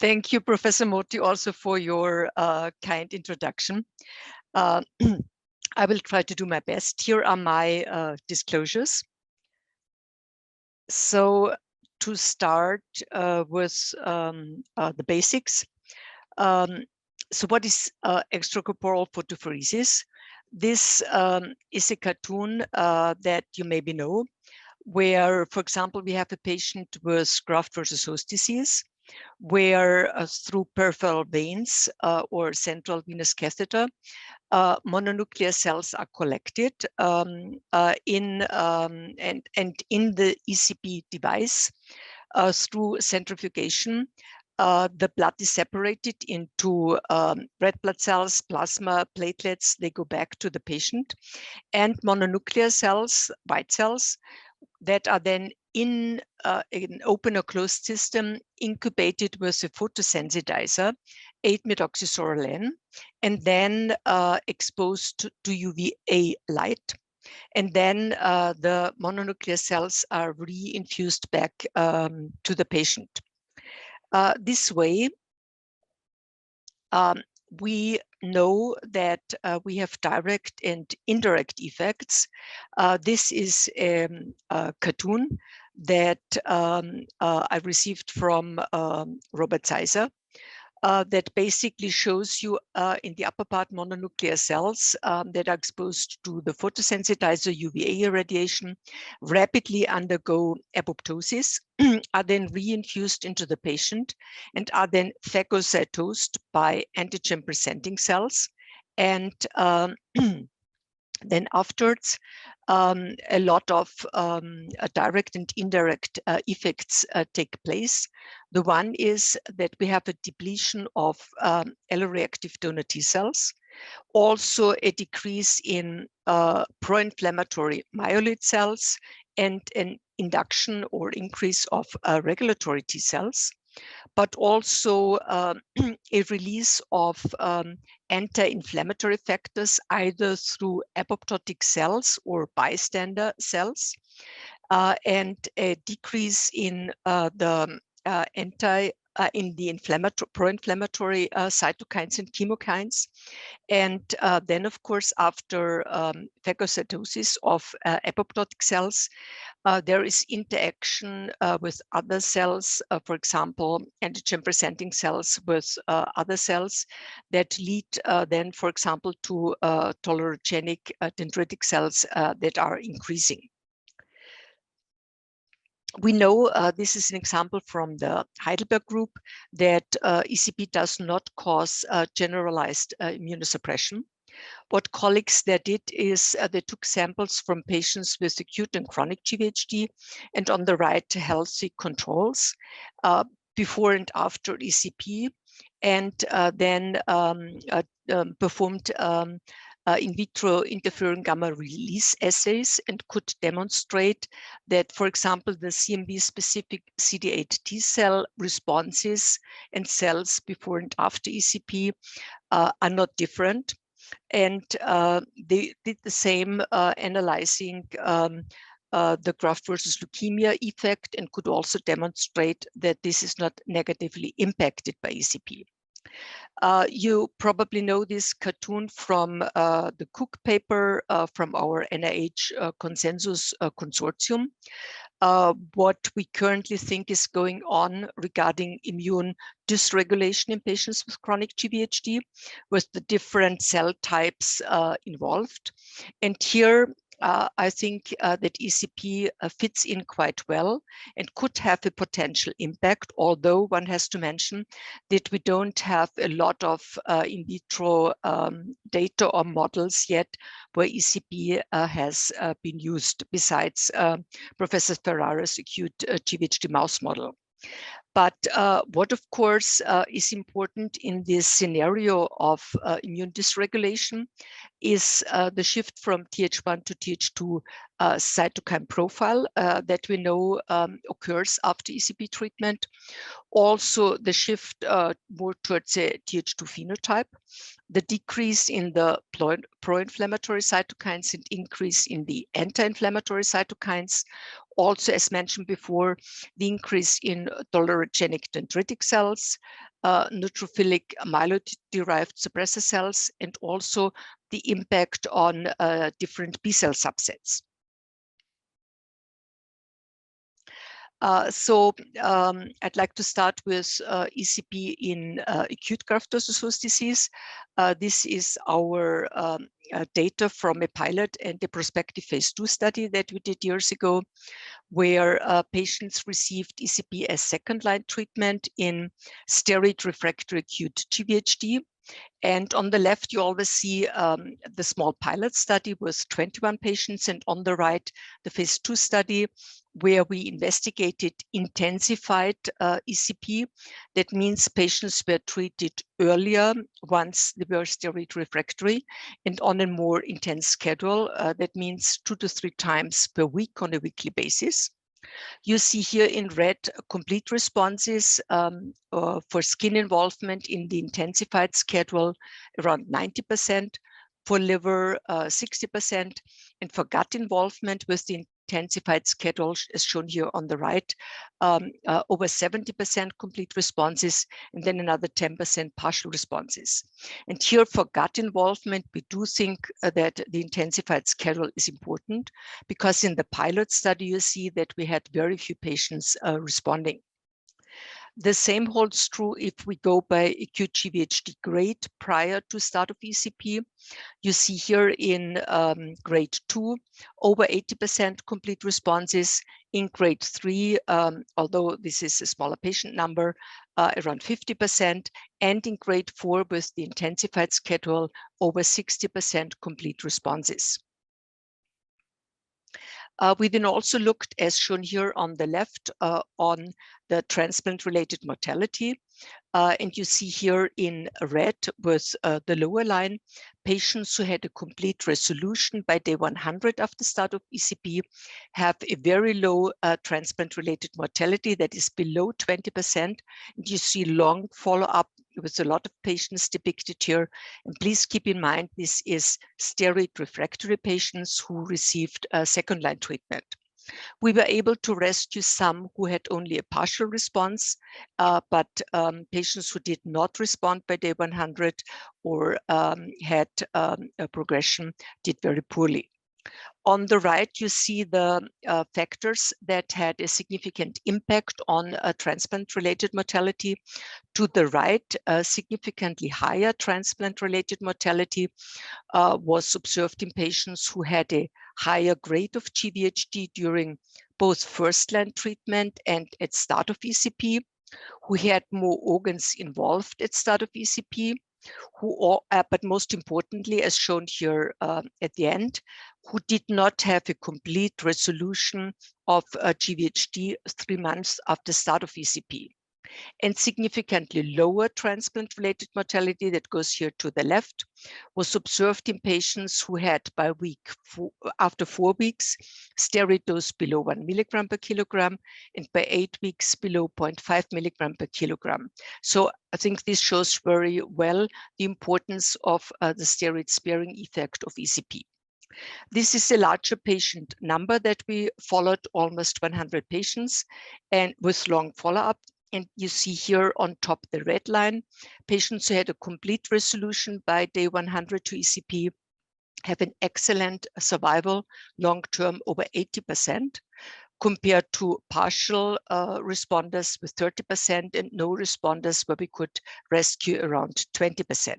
Thank you, Professor Moti, also for your kind introduction. I will try to do my best. Here are my disclosures. So to start with the basics. So what is extracorporeal photopheresis? This is a cartoon that you maybe know, where, for example, we have a patient with graft-versus-host disease, where through peripheral veins or central venous catheter, mononuclear cells are collected in the ECP device through centrifugation. The blood is separated into red blood cells, plasma, platelets. They go back to the patient, and mononuclear cells, white cells, that are then in an open or closed system, incubated with a photosensitizer, 8-methoxysoralen, and then exposed to UVA light. And then the mononuclear cells are reinfused back to the patient. This way, we know that we have direct and indirect effects. This is a cartoon that I received from Robert Zeiser, that basically shows you in the upper part mononuclear cells that are exposed to the photosensitizer UVA irradiation, rapidly undergo apoptosis, are then reinfused into the patient, and are then phagocytosed by antigen-presenting cells. And then afterwards, a lot of direct and indirect effects take place. The one is that we have a depletion of alloreactive donor T cells, also a decrease in pro-inflammatory myeloid cells, and an induction or increase of regulatory T cells, but also a release of anti-inflammatory factors, either through apoptotic cells or bystander cells, and a decrease in the pro-inflammatory cytokines and chemokines. And then, of course, after phagocytosis of apoptotic cells, there is interaction with other cells, for example, antigen-presenting cells with other cells that lead then, for example, to tolerogenic dendritic cells that are increasing. We know this is an example from the Heidelberg group that ECP does not cause generalized immunosuppression. What colleagues there did is they took samples from patients with acute and chronic GvHD, and on the right, healthy controls before and after ECP, and then performed in vitro interferon gamma release assays, and could demonstrate that, for example, the CMV-specific CD8 T cell responses and cells before and after ECP are not different. And they did the same analyzing the graft versus leukemia effect, and could also demonstrate that this is not negatively impacted by ECP. You probably know this cartoon from the Cook paper from our NIH consensus consortium. What we currently think is going on regarding immune dysregulation in patients with chronic GvHD, with the different cell types involved. And here, I think that ECP fits in quite well and could have a potential impact, although one has to mention that we don't have a lot of in vitro data or models yet where ECP has been used, besides Professor Ferrara's acute GvHD mouse model. But what, of course, is important in this scenario of immune dysregulation is the shift from Th1 to Th2 cytokine profile that we know occurs after ECP treatment. Also, the shift more towards a Th2 phenotype, the decrease in the pro-inflammatory cytokines and increase in the anti-inflammatory cytokines, Also, as mentioned before, the increase in tolerogenic dendritic cells, neutrophilic myeloid-derived suppressor cells, and also the impact on different B-cell subsets. I'd like to start with ECP in acute graft-versus-host disease. This is our data from a pilot and a prospective phase 2 study that we did years ago, where patients received ECP as second-line treatment in steroid-refractory acute GvHD. And on the left, you always see the small pilot study with 21 patients, and on the right, the phase 2 study, where we investigated intensified ECP. That means patients were treated earlier once they were steroid refractory and on a more intense schedule. That means 2 to 3 times per week on a weekly basis. You see here in red complete responses for skin involvement in the intensified schedule, around 90%, for liver 60%, and for gut involvement with the intensified schedule, as shown here on the right, over 70% complete responses, and then another 10% partial responses. And here for gut involvement, we do think that the intensified schedule is important, because in the pilot study, you see that we had very few patients responding. The same holds true if we go by acute GvHD grade prior to start of ECP. You see here in grade 2, over 80% complete responses. In grade 3, although this is a smaller patient number, around 50%. And in grade 4, with the intensified schedule, over 60% complete responses. We then also looked, as shown here on the left, on the transplant-related mortality. And you see here in red with the lower line, patients who had a complete resolution by day 100 after start of ECP have a very low transplant-related mortality that is below 20%. And you see long follow-up with a lot of patients depicted here. And please keep in mind, this is steroid refractory patients who received second-line treatment. We were able to rescue some who had only a partial response, but patients who did not respond by day 100 or had a progression did very poorly. On the right, you see the factors that had a significant impact on transplant-related mortality. To the right, significantly higher transplant-related mortality was observed in patients who had a higher grade of GvHD during both first-line treatment and at start of ECP, who had more organs involved at start of ECP, but most importantly, as shown here at the end, who did not have a complete resolution of GvHD 3 months after start of ECP. And significantly lower transplant-related mortality, that goes here to the left, was observed in patients who had by after 4 weeks steroid dose below 1 milligram per kilogram, and by 8 weeks below 0.5 milligram per kilogram. So I think this shows very well the importance of the steroid-sparing effect of ECP. This is a larger patient number that we followed, almost 100 patients, and with long follow-up. And you see here on top the red line, patients who had a complete resolution by day 100 to ECP have an excellent survival, long-term over 80%, compared to partial responders with 30% and no responders where we could rescue around 20%.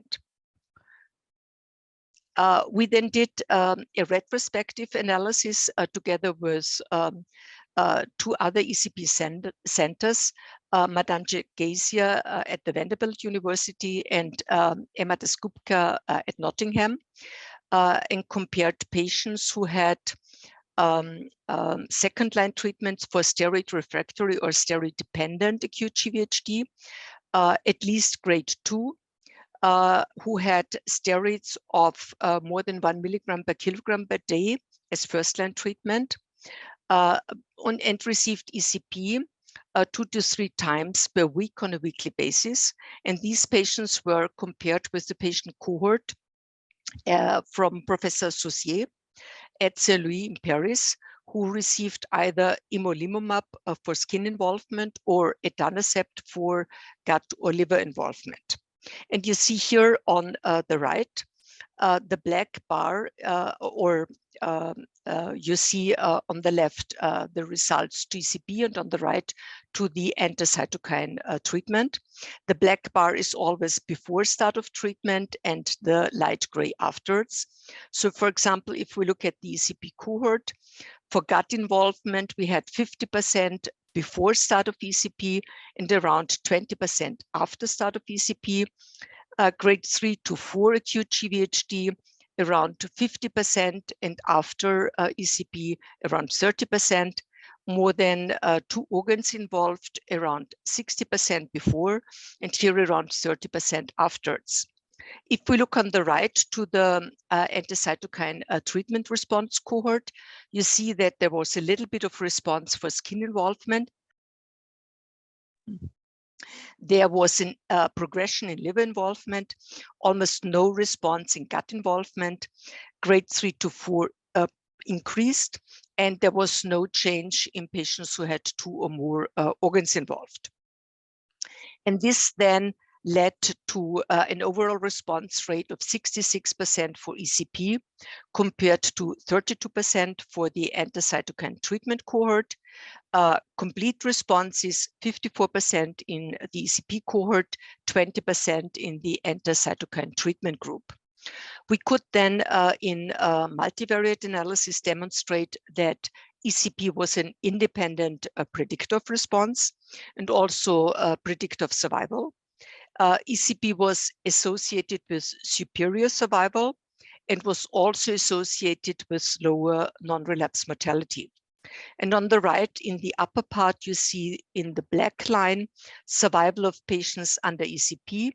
We then did a retrospective analysis together with 2 other ECP centers, Madame Geisia at the Vanderbilt University and Emma Daskupka at Nottingham, and compared patients who had second-line treatments for steroid refractory or steroid-dependent acute GvHD, at least grade 2, who had steroids of more than 1 milligram per kilogram per day as first-line treatment, and received ECP 2 to 3 times per week on a weekly basis. And these patients were compared with the patient cohort from Professor Saussier at Saint-Louis in Paris, who received either ipilimumab for skin involvement or etanercept for gut or liver involvement. And you see here on the right, the black bar, you see on the left the results to ECP, and on the right to the anticytokine treatment. The black bar is always before start of treatment and the light gray afterwards. So for example, if we look at the ECP cohort, for gut involvement, we had 50% before start of ECP and around 20% after start of ECP. Grade 3 to 4 acute GvHD, around 50%, and after ECP, around 30%. More than 2 organs involved, around 60% before, and here around 30% afterwards. If we look on the right to the anticytokine treatment response cohort, you see that there was a little bit of response for skin involvement. There was a progression in liver involvement, almost no response in gut involvement, grade 3 to 4 increased, and there was no change in patients who had 2 or more organs involved. And this then led to an overall response rate of 66% for ECP, compared to 32% for the anticytokine treatment cohort. Complete response is 54% in the ECP cohort, 20% in the anticytokine treatment group. We could then, in multivariate analysis, demonstrate that ECP was an independent predictor of response and also a predictor of survival. ECP was associated with superior survival and was also associated with lower non-relapse mortality. And on the right, in the upper part, you see in the black line, survival of patients under ECP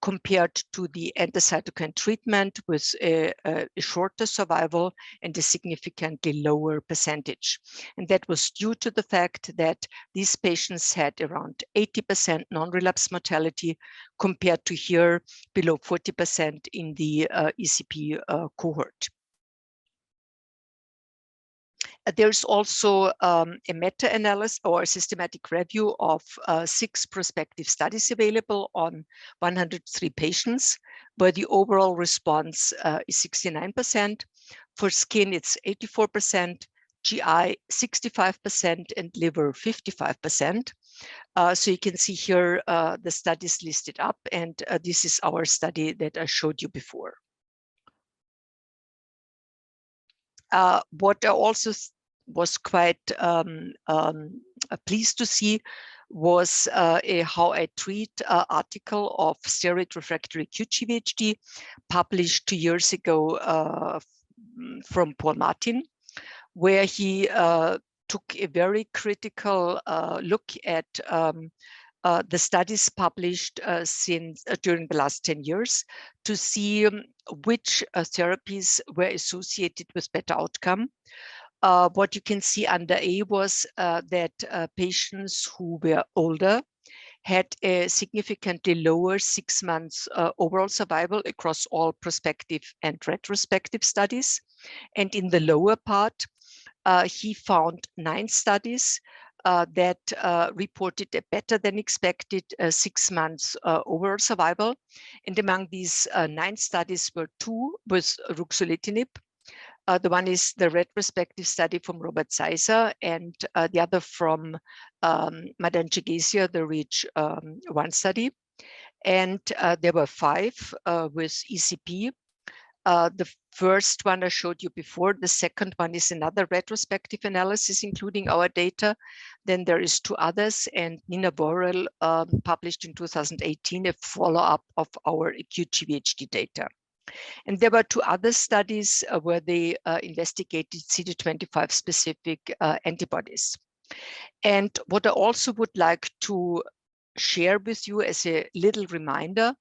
compared to the anticytokine treatment with a shorter survival and a significantly lower percentage. And that was due to the fact that these patients had around 80% non-relapse mortality compared to here below 40% in the ECP cohort. There's also a meta-analysis or a systematic review of 6 prospective studies available on 103 patients, where the overall response is 69%. For skin, it's 84%, GI 65%, and liver 55%. So you can see here the studies listed up, and this is our study that I showed you before. What I also was quite pleased to see was a How I Treat article of steroid-refractory acute GvHD published 2 years ago from Paul Martin, where he took a very critical look at the studies published during the last 10 years to see which therapies were associated with better outcome. What you can see under A was that patients who were older had a significantly lower 6 months overall survival across all prospective and retrospective studies. And in the lower part, he found 9 studies that reported a better than expected 6 months overall survival. And among these 9 studies were 2 with Ruxolitinib. The one is the retrospective study from Robert Seiser, and the other from Madan Jagasia, the REACH1 study. And there were 5 with ECP. The first one I showed you before. The second one is another retrospective analysis, including our data. Then there is 2 others, and Nina Borrell published in 2018 a follow-up of our acute GvHD data. And there were 2 other studies where they investigated CD25 specific antibodies. And what I also would like to share with you as a little reminder,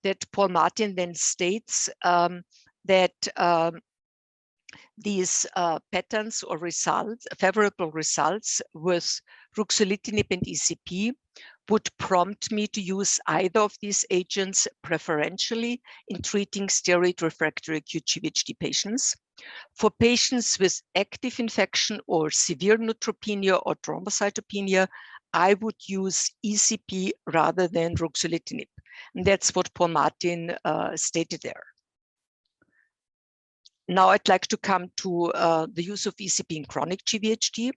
that Paul Martin then states that these patterns or results, favorable results with Ruxolitinib and ECP would prompt me to use either of these agents preferentially in treating steroid-refractory acute GvHD patients. For patients with active infection or severe neutropenia or thrombocytopenia, I would use ECP rather than ruxolitinib. And that's what Paul Martin stated there. Now I'd like to come to the use of ECP in chronic GvHD.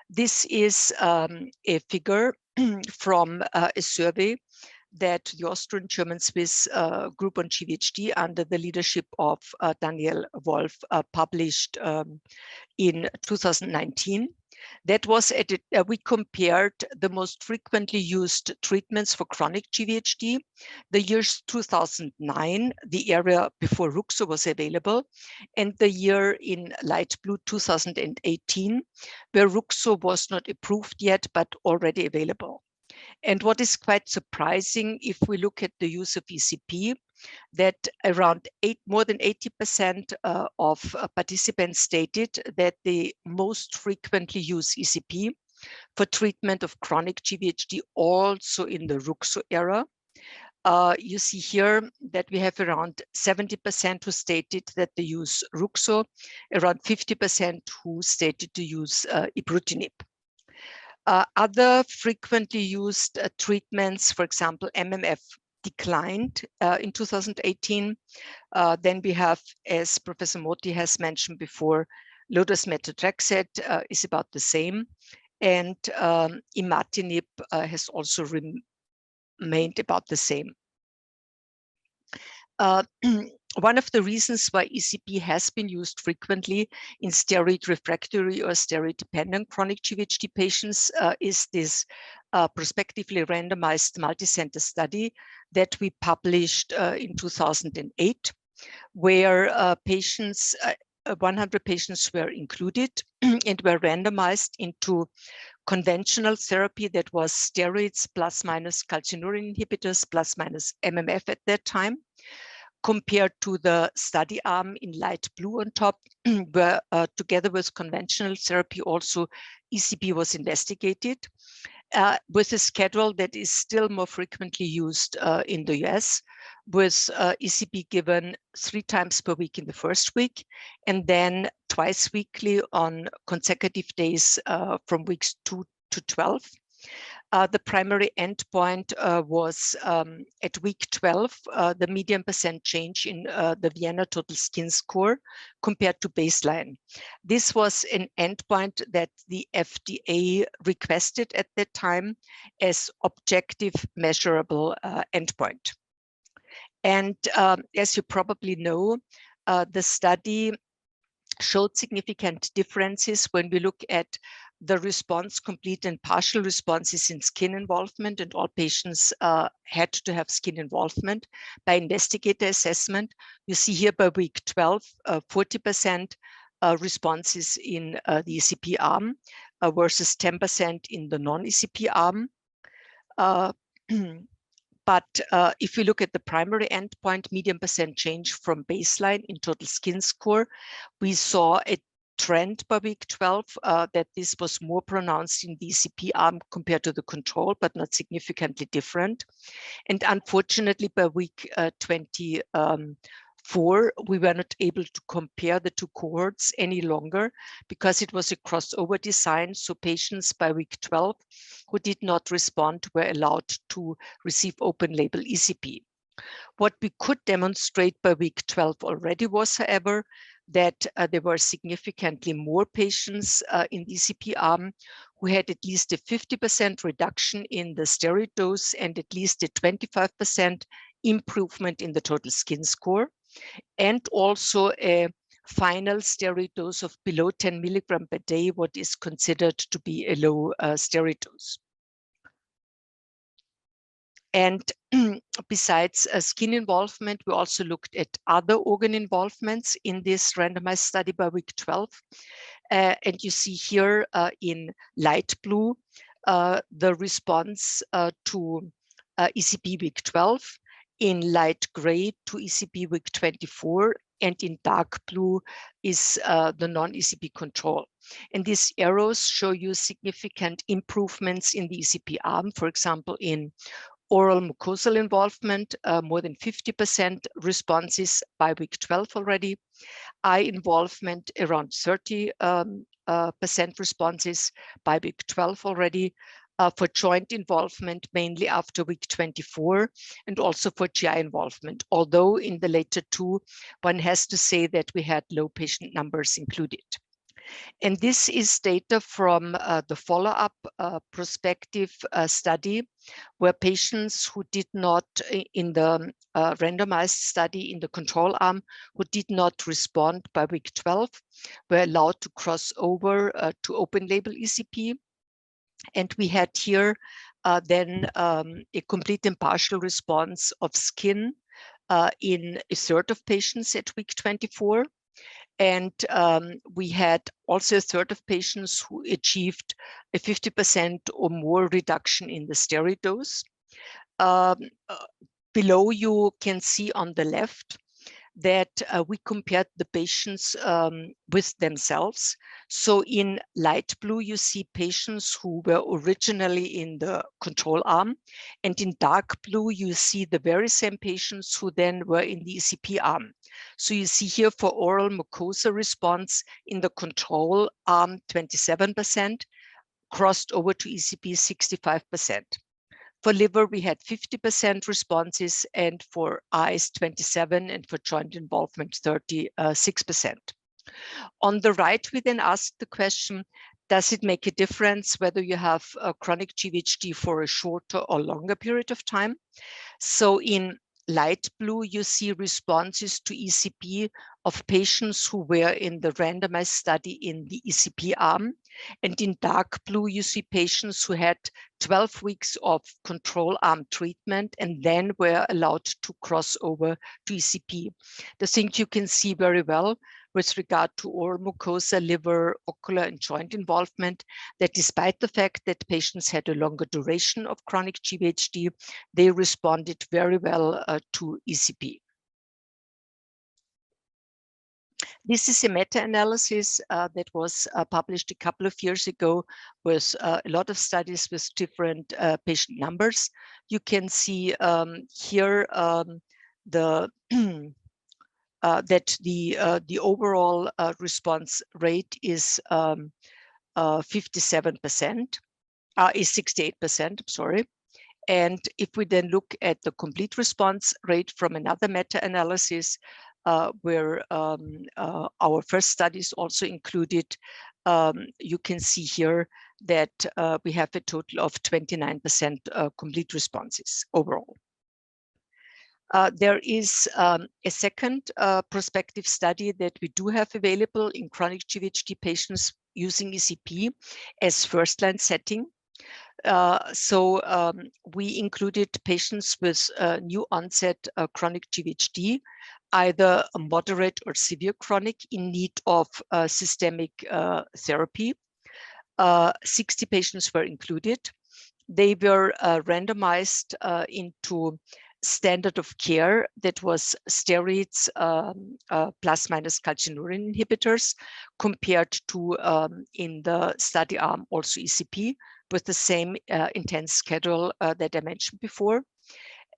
This is a figure from a survey that the Austrian-German Swiss group on GvHD under the leadership of Daniel Wolf published in 2019. That was we compared the most frequently used treatments for chronic GvHD. The years 2009, the area before Ruxo was available, and the year in light blue 2018, where Ruxo was not approved yet, but already available. And what is quite surprising, if we look at the use of ECP, that around more than 80% of participants stated that they most frequently use ECP for treatment of chronic GvHD, also in the Ruxo era. You see here that we have around 70% who stated that they use Ruxo, around 50% who stated to use ibrutinib. Other frequently used treatments, for example, MMF, declined in 2018. Then we have, as Professor Moti has mentioned before, low-dose methotrexate is about the same, and imatinib has also remained about the same. One of the reasons why ECP has been used frequently in steroid-refractory or steroid-dependent chronic GvHD patients is this prospectively randomized multicenter study that we published in 2008, where 100 patients were included and were randomized into conventional therapy that was steroids plus minus calcineurin inhibitors plus minus MMF at that time, compared to the study arm in light blue on top, where together with conventional therapy also ECP was investigated, with a schedule that is still more frequently used in the US, with ECP given 3 times per week in the first week, and then twice weekly on consecutive days from weeks 2 to 12. The primary endpoint was at week 12, the median % change in the Vienna total skin score compared to baseline. This was an endpoint that the FDA requested at that time as objective measurable endpoint. And as you probably know, the study showed significant differences when we look at the response, complete and partial responses in skin involvement, and all patients had to have skin involvement by investigator assessment. You see here by week 12, 40% responses in the ECP arm versus 10% in the non-ECP arm. But if we look at the primary endpoint, median % change from baseline in total skin score, we saw a trend by week 12 that this was more pronounced in the ECP arm compared to the control, but not significantly different. And unfortunately, by week 24, we were not able to compare the two cohorts any longer because it was a crossover design. So patients by week 12 who did not respond were allowed to receive open label ECP. What we could demonstrate by week 12 already was, however, that there were significantly more patients in the ECP arm who had at least a 50% reduction in the steroid dose and at least a 25% improvement in the total skin score, and also a final steroid dose of below 10 milligram per day, what is considered to be a low steroid dose. And besides skin involvement, we also looked at other organ involvements in this randomized study by week 12. And you see here in light blue, the response to ECP week 12, in light gray to ECP week 24, and in dark blue is the non-ECP control. And these arrows show you significant improvements in the ECP arm, for example, in Oral mucosal involvement, more than 50% responses by week 12 already. Eye involvement, around 30% responses by week 12 already. For joint involvement, mainly after week 24, and also for GI involvement. Although in the later two, one has to say that we had low patient numbers included. And this is data from the follow-up prospective study, where patients who did not, in the randomized study in the control arm, who did not respond by week 12, were allowed to cross over to open label ECP. And we had here then a complete and partial response of skin in a third of patients at week 24. And we had also a third of patients who achieved a 50% or more reduction in the steroid dose. Below you can see on the left that we compared the patients with themselves. So in light blue, you see patients who were originally in the control arm. And in dark blue, you see the very same patients who then were in the ECP arm. So you see here for oral mucosa response in the control arm, 27%, crossed over to ECP 65%. For liver, we had 50% responses, and for eyes, 27%, and for joint involvement, 36%. On the right, we then asked the question, does it make a difference whether you have a chronic GvHD for a shorter or longer period of time? So in light blue, you see responses to ECP of patients who were in the randomized study in the ECP arm. And in dark blue, you see patients who had 12 weeks of control arm treatment and then were allowed to cross over to ECP. The thing you can see very well with regard to oral mucosa, liver, ocular, and joint involvement, that despite the fact that patients had a longer duration of chronic GvHD, they responded very well to ECP. This is a meta-analysis that was published a couple of years ago with a lot of studies with different patient numbers. You can see here the that the overall response rate is 57%, is 68%, sorry. And if we then look at the complete response rate from another meta-analysis, where our first studies also included, you can see here that we have a total of 29% complete responses overall. There is a second prospective study that we do have available in chronic GvHD patients using ECP as first-line setting. We included patients with new onset chronic GvHD, either moderate or severe chronic, in need of systemic therapy. 60 patients were included. They were randomized into standard of care that was steroids plus minus calcineurin inhibitors, compared to in the study arm also ECP with the same intense schedule that I mentioned before.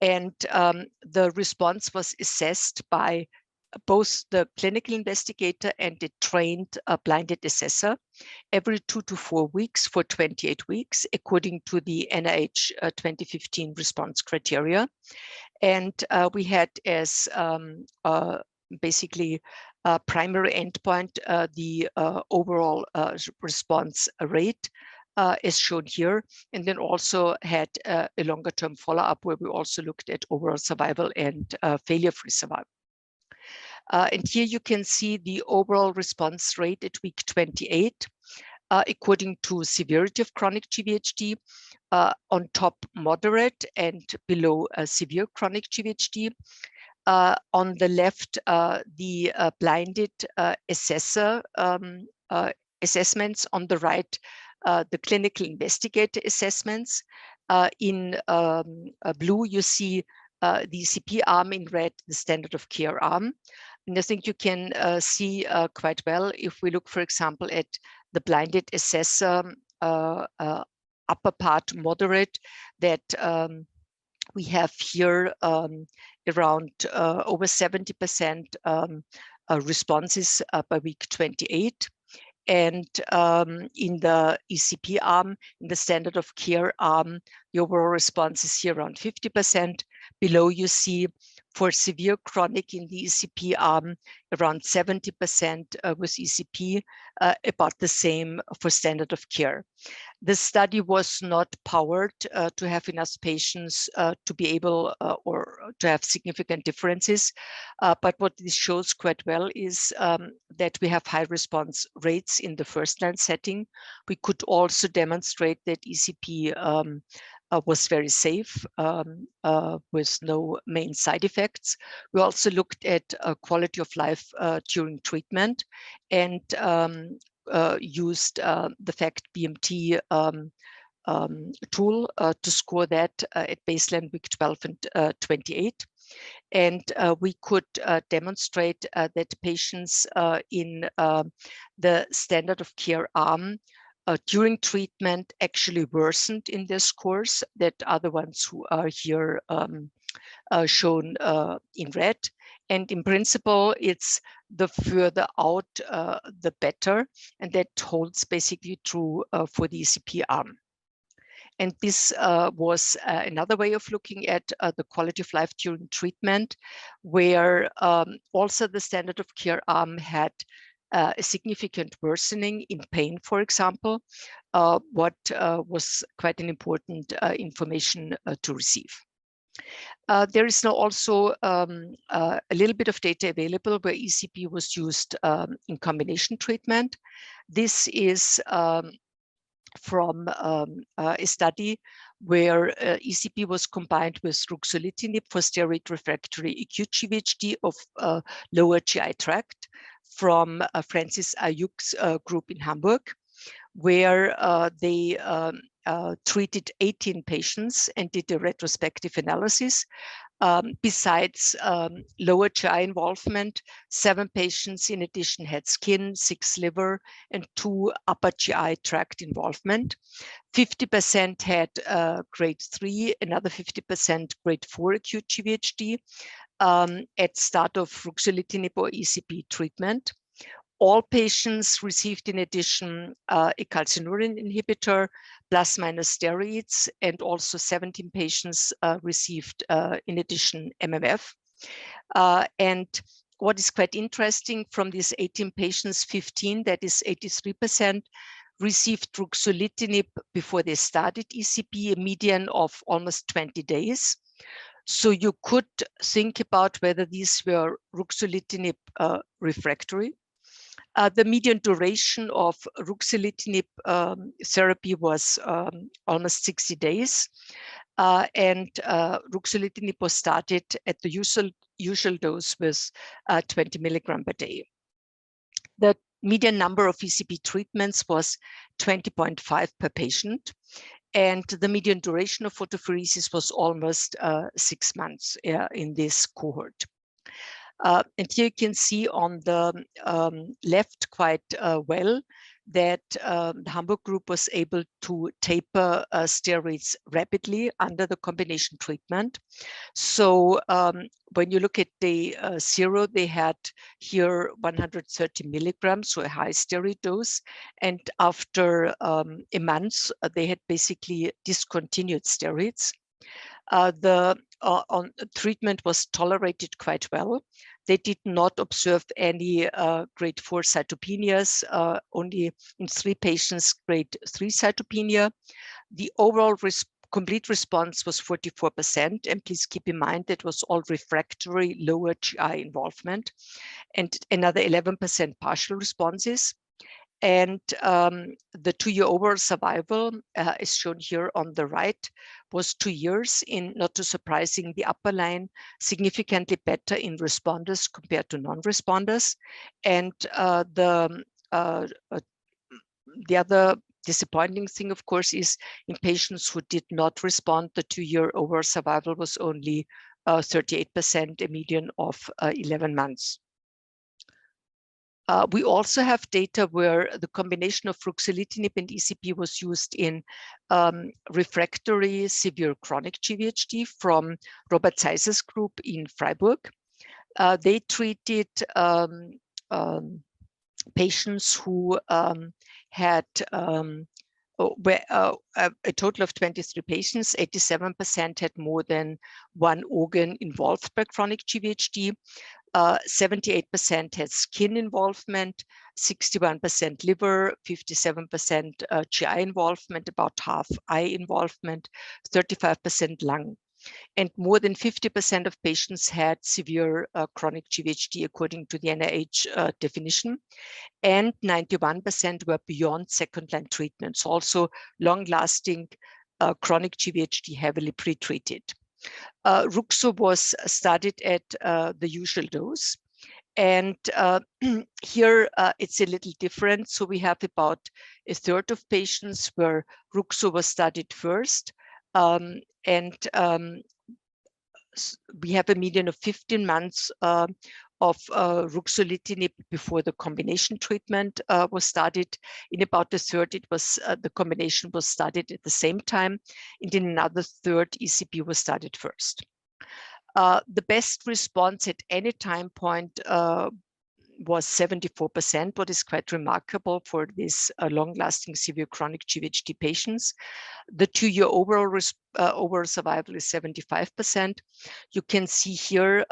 And the response was assessed by both the clinical investigator and the trained blinded assessor every 2 to 4 weeks for 28 weeks, according to the NIH 2015 response criteria. And we had as basically primary endpoint the overall response rate, as shown here, and then also had a longer term follow-up where we also looked at overall survival and failure-free survival. And here you can see the overall response rate at week 28, according to severity of chronic GvHD, on top moderate and below severe chronic GvHD. On the left, the blinded assessor assessments. On the right, the clinical investigator assessments. In blue, you see the ECP arm, in red, the standard of care arm. And I think you can see quite well if we look, for example, at the blinded assessor upper part moderate, that we have here around over 70% responses by week 28. And in the ECP arm, in the standard of care arm, the overall response is here around 50%. Below you see for severe chronic in the ECP arm, around 70% with ECP, about the same for standard of care. The study was not powered to have enough patients to be able or to have significant differences. But what this shows quite well is that we have high response rates in the first line setting. We could also demonstrate that ECP was very safe with no main side effects. We also looked at quality of life during treatment and used the FACT BMT tool to score that at baseline week 12 and 28. And we could demonstrate that patients in the standard of care arm during treatment actually worsened in their scores, that are the ones who are here shown in red. And in principle, it's the further out, the better. And that holds basically true for the ECP arm. And this was another way of looking at the quality of life during treatment, where also the standard of care arm had a significant worsening in pain, for example, what was quite an important information to receive. There is now also a little bit of data available where ECP was used in combination treatment. This is from a study where ECP was combined with Ruxolitinib for steroid-refractory acute GvHD of lower GI tract from Francis Ayuk's group in Hamburg, where they treated 18 patients and did a retrospective analysis. Besides lower GI involvement, 7 patients in addition had skin, 6 liver, and 2 upper GI tract involvement. 50% had grade 3, another 50% grade 4 acute GvHD at start of Ruxolitinib or ECP treatment. All patients received in addition a calcineurin inhibitor plus minus steroids, and also 17 patients received in addition MMF. And what is quite interesting, from these 18 patients, 15, that is 83%, received Ruxolitinib before they started ECP, a median of almost 20 days. So you could think about whether these were Ruxolitinib refractory. The median duration of Ruxolitinib therapy was almost 60 days. And Ruxolitinib was started at the usual dose with 20 milligram per day. The median number of ECP treatments was 20.5 per patient. And the median duration of photopheresis was almost 6 months in this cohort. And here you can see on the left quite well that the Hamburg group was able to taper steroids rapidly under the combination treatment. So when you look at day 0, they had here 130 milligrams, so a high steroid dose. And after a month, they had basically discontinued steroids. The treatment was tolerated quite well. They did not observe any grade 4 cytopenias, only in 3 patients grade 3 cytopenia. The overall complete response was 44%, and please keep in mind that was all refractory lower GI involvement, and another 11% partial responses. And the 2-year overall survival is shown here on the right, was 2 years in, not too surprising, the upper line, significantly better in responders compared to non-responders. And the other disappointing thing, of course, is in patients who did not respond, the 2-year overall survival was only 38%, a median of 11 months. We also have data where the combination of ruxolitinib and ECP was used in refractory severe chronic GvHD from Robert Zeisser's group in Freiburg. They treated patients who had a total of 23 patients. 87% had more than one organ involved by chronic GvHD. 78% had skin involvement, 61% liver, 57% GI involvement, about half eye involvement, 35% lung. And more than 50% of patients had severe chronic GvHD according to the NIH definition. And 91% were beyond second-line treatments, also long-lasting chronic GvHD heavily pretreated. Ruxo was studied at the usual dose. And here it's a little different. So we have about a third of patients where Ruxo was studied first. We have a median of 15 months of ruxolitinib before the combination treatment was started. In about a third, it was the combination was started at the same time, and in another third, ECP was started first. The best response at any time point was 74%, what is quite remarkable for these long-lasting severe chronic GvHD patients. The 2-year overall survival is 75%. You can see here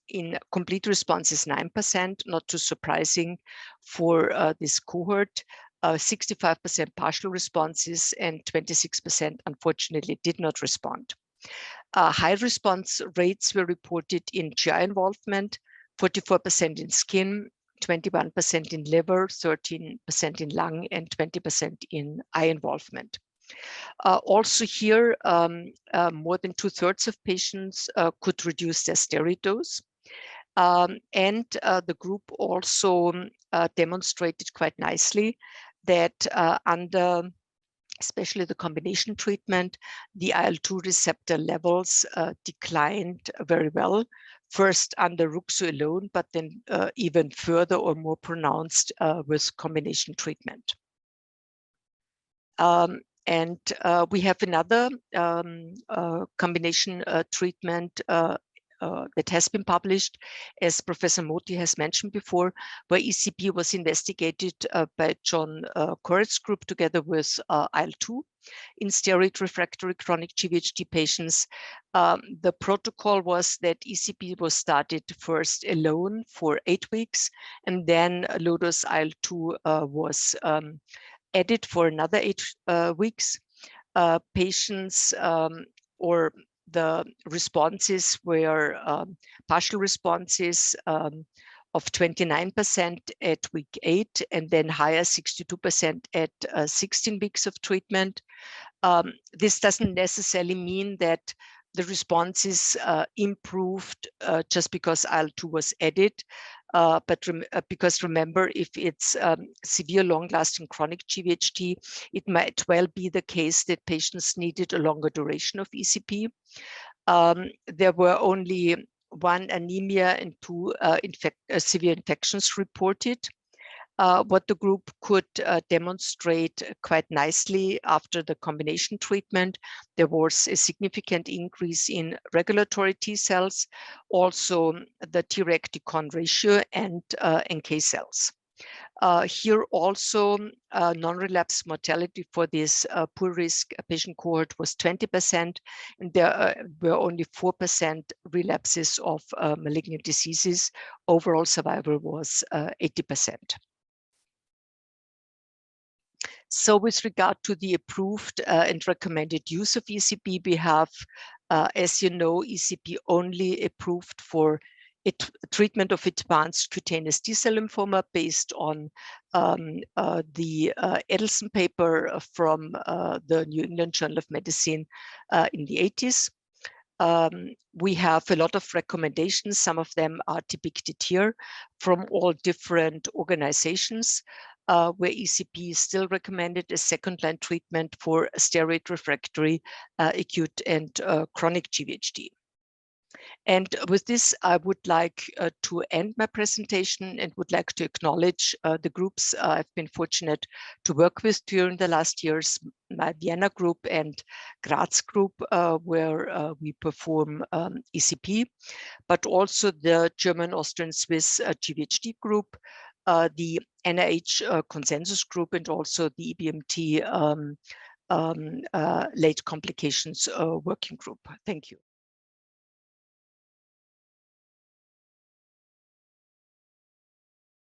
in complete response is 9%, not too surprising for this cohort. 65% partial responses and 26% unfortunately did not respond. High response rates were reported in GI involvement, 44% in skin, 21% in liver, 13% in lung, and 20% in eye involvement. Also here, more than 2/3 of patients could reduce their steroid dose. And the group also demonstrated quite nicely that under especially the combination treatment, the IL-2 receptor levels declined very well, first under Ruxo alone, but then even further or more pronounced with combination treatment. And we have another combination treatment that has been published, as Professor Moti has mentioned before, where ECP was investigated by John Corrett's group together with IL-2 in steroid-refractory chronic GvHD patients. The protocol was that ECP was started first alone for 8 weeks, and then low-dose IL-2 was added for another 8 weeks. Patients or the responses were partial responses of 29% at week 8, and then higher 62% at 16 weeks of treatment. This doesn't necessarily mean that the responses improved just because IL-2 was added. Because remember, if it's severe long-lasting chronic GvHD, it might well be the case that patients needed a longer duration of ECP. There were only 1 anemia and 2 severe infections reported. What the group could demonstrate quite nicely after the combination treatment, there was a significant increase in regulatory T cells, also the Treg-to-con ratio and NK cells. Here also, non-relapse mortality for this poor risk patient cohort was 20%, and there were only 4% relapses of malignant diseases. Overall survival was 80%. So with regard to the approved and recommended use of ECP, we have, as you know, ECP only approved for treatment of advanced cutaneous T-cell lymphoma based on the Edelson paper from the New England Journal of Medicine in the 80s. We have a lot of recommendations. Some of them are depicted here from all different organizations, where ECP is still recommended as second-line treatment for steroid-refractory acute and chronic GvHD. And with this, I would like to end my presentation and would like to acknowledge the groups I've been fortunate to work with during the last years, my Vienna group and Graz group, where we perform ECP, but also the German, Austrian, Swiss GvHD group, the NIH consensus group, and also the EBMT late complications working group. Thank you.